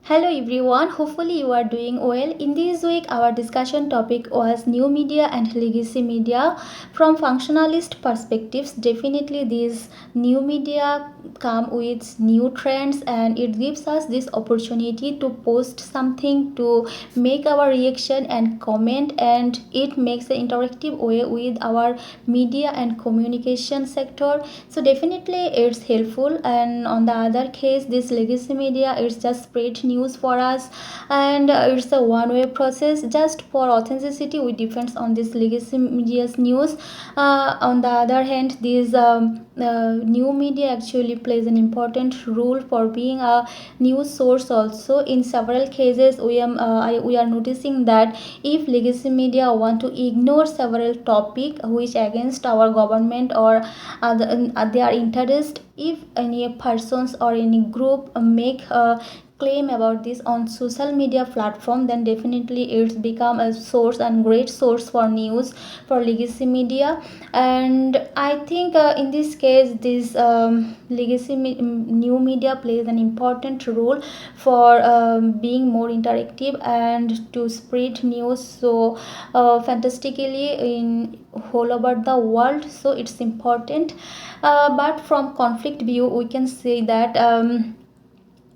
Hello everyone, hopefully you are doing well. In this week, our discussion topic was new media and legacy media. From functionalist perspectives, definitely these new media come with new trends and it gives us this opportunity to post something, to make our reaction and comment, and it makes an interactive way with our media and communication sector. So definitely it's helpful. And on the other case, this legacy media, it's just spread news for us, and it's a one way process. Just for authenticity, we depends on this legacy media's news. On the other hand, this new media actually plays an important role for being a news source also. In several cases, we are noticing that if legacy media want to ignore several topic which against our government or their interest, if any persons or any group make a claim about this on social media platform, then definitely it's become a source and great source for news for legacy media. And I think in this case, this new media plays an important role for being more interactive and to spread news so fantastically in whole over the world. So it's important. But from conflict view, we can say that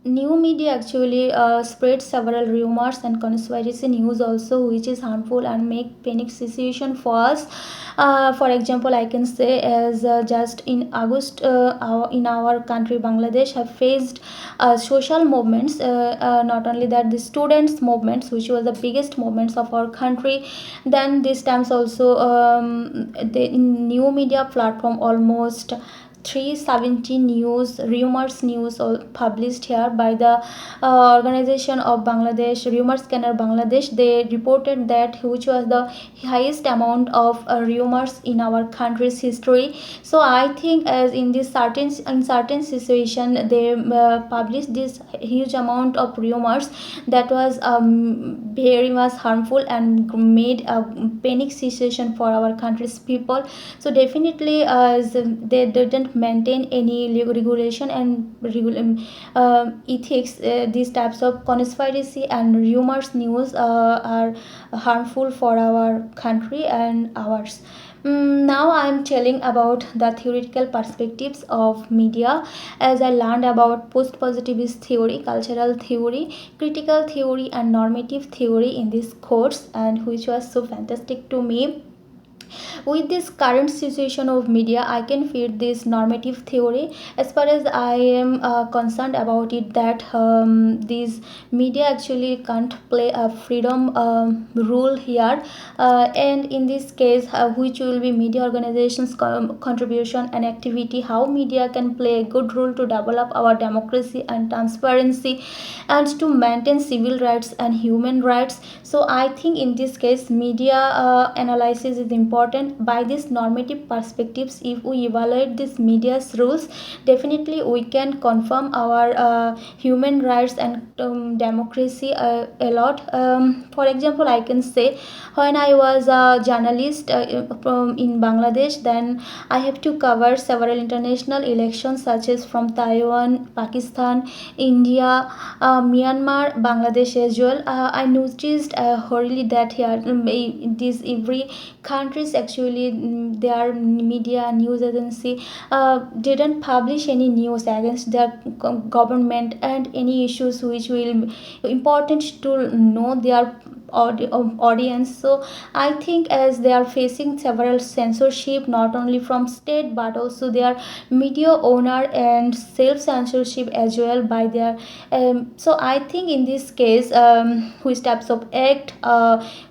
new media actually spread several rumors and conspiracy news also, which is harmful and make panic situation for us. For example, I can say as just in August, in our country Bangladesh have faced social movements. Not only that, the students movements, which was the biggest movements of our country. Then this times also the new media platform almost 370 news rumors news published here by the organization of Bangladesh Rumor Scanner Bangladesh. They reported that which was the highest amount of rumors in our country's history. So I think as in certain situation they published this huge amount of rumors that was very much harmful and made a panic situation for our country's people. So definitely they didn't maintain any regulation and ethics. These types of conspiracy and rumors news are harmful for our country and ours. Now I'm telling about the theoretical perspectives of media. As I learned about post-positivist theory, cultural theory, critical theory, and normative theory in this course, and which was so fantastic to me. With this current situation of media, I can feed this normative theory. As far as I am concerned about it, that these media actually can't play a freedom rule here. And in this case, which will be media organizations contribution and activity, how media can play a good role to develop our democracy and transparency and to maintain civil rights and human rights. So I think in this case, media analysis is important. By these normative perspectives, if we evaluate this media's rules, definitely we can confirm our human rights and democracy a lot. For example, I can say when I was a journalist in Bangladesh, then I have to cover several international elections such as from Taiwan, Pakistan, India, Myanmar, Bangladesh as well. I noticed horribly that here this every countries actually their media news agency didn't publish any news against their government and any issues which will important to know their audience. So I think as they are facing several censorship not only from state but also their media owner and self censorship as well by their so I think in this case which types of act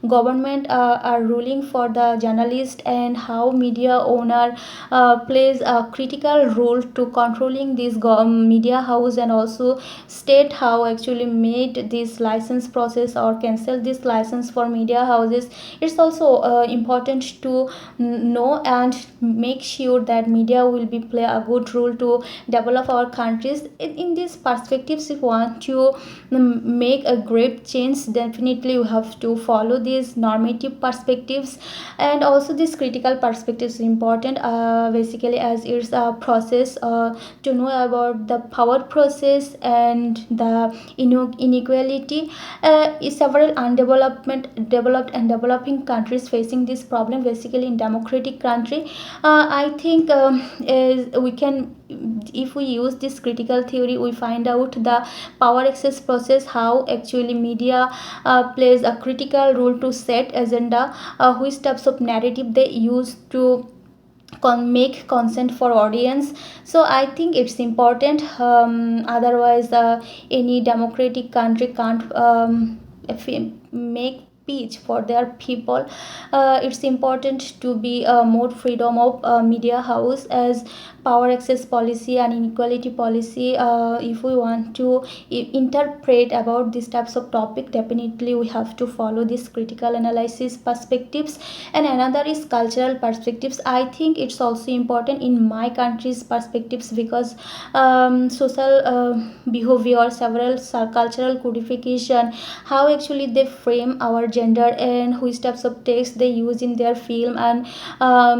government are ruling for the journalist and how media owner plays a critical role to controlling this media house and also state how actually made this license process or cancel this license for media houses. It's also important to know and make sure that media will be play a good role to develop our countries. In these perspectives, if you want to make a great change, definitely you have to follow these normative perspectives. And also also this critical perspective is important, basically as it's a process to know about the power process and the inequality. Several developed and developing countries facing this problem, basically in democratic country. I think is we can, if we use this critical theory, we find out the power access process, how actually media plays a critical role to set agenda, which types of narrative they use to make consent for audience. So I think it's important, otherwise any democratic country can't make speech for their people. It's important to be more freedom of media house as power access policy and inequality policy. If we want to interpret about these types of topic, definitely we have to follow this critical analysis perspectives. And another is cultural perspectives. I think it's also important in my country's perspectives, because social behavior, several cultural codification, how actually they frame our gender and which types of text they use in their film and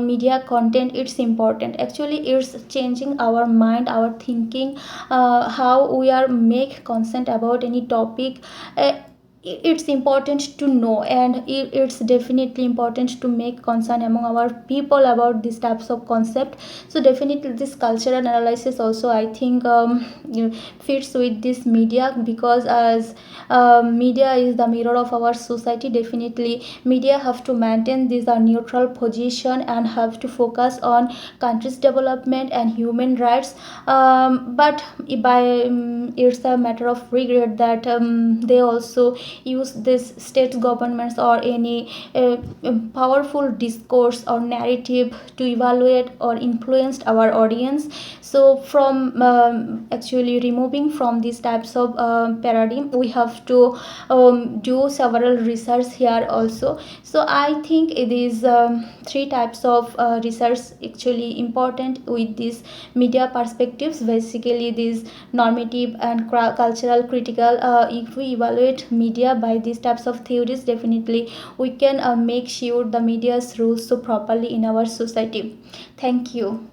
media content. It's important, actually it's changing our mind, our thinking, how we are make consent about any topic. It's important to know, and it's definitely important to make concern among our people about these types of concept. So definitely this cultural analysis also, I think, fits with this media, because as media is the mirror of our society. Definitely media have to maintain this neutral position and have to focus on country's development and human rights. But it's a matter of regret that they also use this state governments or any powerful discourse or narrative to evaluate or influence our audience. So from actually removing from these types of paradigm, we have to do several research here also. So I think it is three types of research actually important with these media perspectives, basically these normative and cultural critical. If we evaluate media by these types of theories, definitely we can make sure the media's rules so properly in our society. Thank you.